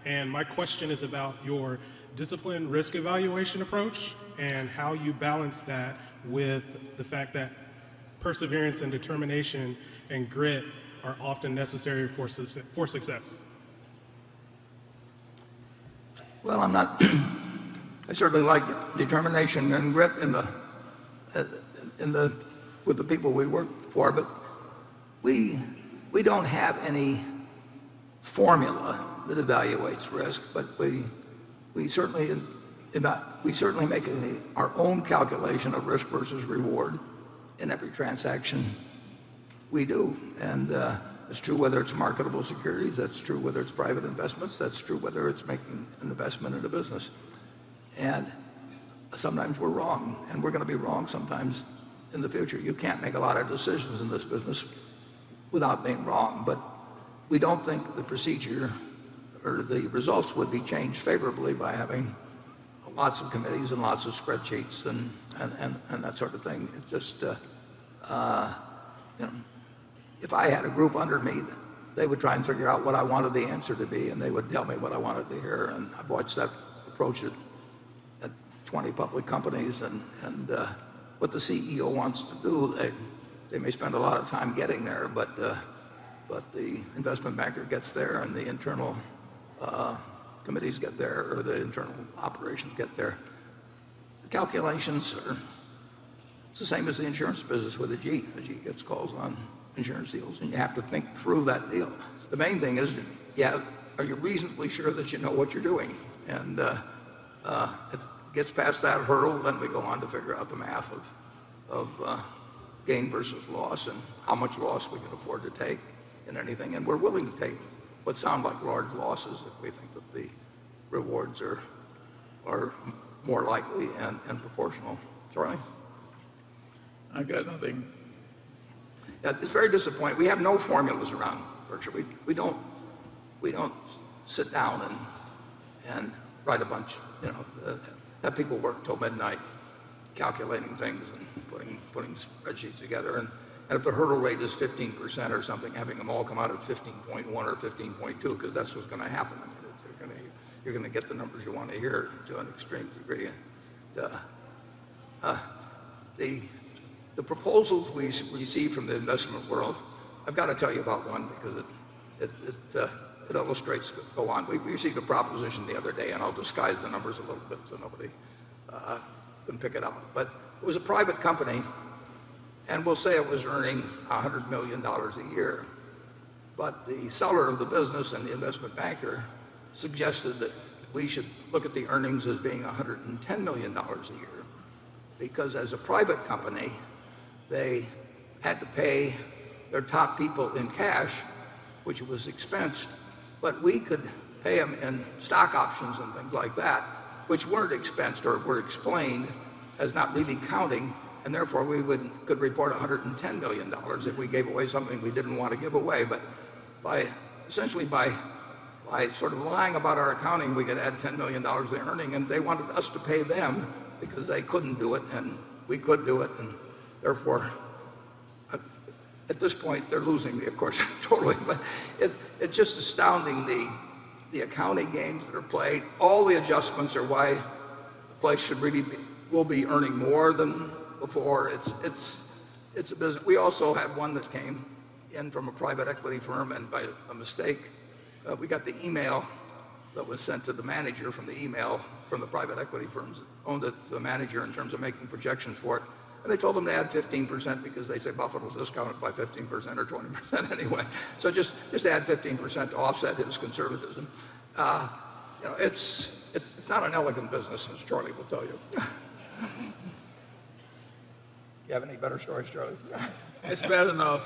And my question is about your disciplined risk evaluation approach and how you balance that with the fact that perseverance and determination and grit are often necessary for success. Well, I'm not. I certainly like determination and grit with the people we work for, but we don't have any formula that evaluates risk, but we certainly make our own calculation of risk versus reward in every transaction we do. And it's true whether it's marketable securities, that's true whether it's private investments, that's true whether it's making an investment in a business. And sometimes we're wrong, and we're going to be wrong sometimes in the future. You can't make a lot of decisions in this business without being wrong, but we don't think the procedure or the results would be changed favorably by having lots of committees and lots of spreadsheets and that sort of thing. It's just, if I had a group under me, they would try and figure out what I wanted the answer to be, and they would tell me what I wanted to hear. And I've watched that approach at 20 public companies, and what the CEO wants to do, they may spend a lot of time getting there, but the investment banker gets there, and the internal committees get there, or the internal operations get there. The calculations are it's the same as the insurance business with a G. A G gets calls on insurance deals, and you have to think through that deal. The main thing is, are you reasonably sure that you know what you're doing? And it gets past that hurdle, then we go on to figure out the math of gain versus loss and how much loss we can afford to take in anything. And we're willing to take what sound like large losses if we think that the rewards are more likely and proportional. Charlie? I got nothing. Yeah, it's very disappointing. We have no formulas around Berkshire. We don't sit down and write a bunch, have people work till midnight calculating things and putting spreadsheets together. And if the hurdle rate is 15% or something, having them all come out at 15.1 or 15.2, because that's what's going to happen. I mean, you're going to get the numbers you want to hear to an extreme degree. The proposals we receive from the investment world, I've got to tell you about one because it illustrates. Go on. We received a proposition the other day, and I'll disguise the numbers a little bit so nobody can pick it out. But it was a private company, and we'll say it was earning $100 million a year. But the seller of the business and the investment banker suggested that we should look at the earnings as being $110 million a year, because as a private company, they had to pay their top people in cash, which was expensed, but we could pay them in stock options and things like that, which weren't expensed or were explained as not really counting, and therefore we could report $110 million if we gave away something we didn't want to give away. But essentially by sort of lying about our accounting, we could add $10 million to earning, and they wanted us to pay them because they couldn't do it and we could do it, and therefore at this point they're losing me, of course, totally. But it's just astounding the accounting games that are played. All the adjustments are why the place will be earning more than before. It's a business. We also had one that came in from a private equity firm, and by a mistake, we got the email that was sent to the manager from the private equity firms that owned it, the manager, in terms of making projections for it. And they told him to add 15% because they say Buffett will discount it by 15% or 20% anyway. So just add 15% to offset his conservatism. It's not an elegant business, as Charlie will tell you. You have any better stories, Charlie? It's bad enough.